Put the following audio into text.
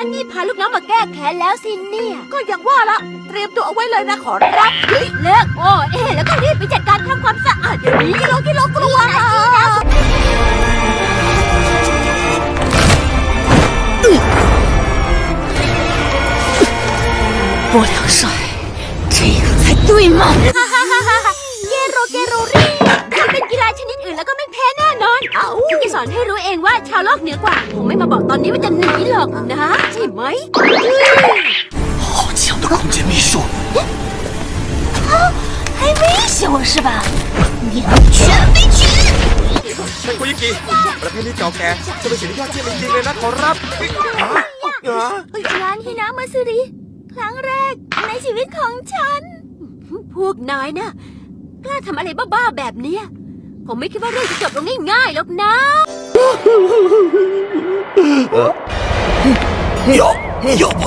อันนี้พาลูกน้องมาแก้แค้นแล้วสิเนี่ย ก็อย่างว่าละเตรียมตัวเอาไว้เลยนะขอรับเฮ้ย เลิกโอ้แล้วก็รีบไปจัดการทำความสะอาดเดี๋ยวนี้ กิโลกลัวนะ 波良帅，这样才对吗？ เกโรรี่ถ้าเป็นกีฬาชนิดอื่นแล้วก็ไม่แพ้แน่นอนฉันจะสอนให้รู้เองว่าชาวโลกเหนือกว่าผมไม่มาบอกตอนนี้ว่าจะหนีหรอกนะใช่ไหม 好强的空间秘术！还威胁我是吧？面对全飞群！ ท่านโคยิกิประเภทนี้เก่าแก่จะเป็นสิ่งที่ยอดเยี่ยมจริงๆเลยนะขอรับ ร้านฮินามาซึริครั้งแรกในชีวิตของฉัน พวกนายนะกล้าทำอะไรบ้าๆแบบเนี้ยผมไม่คิดว่าเรื่องจะจบลงง่ายๆหรอกนะ 要不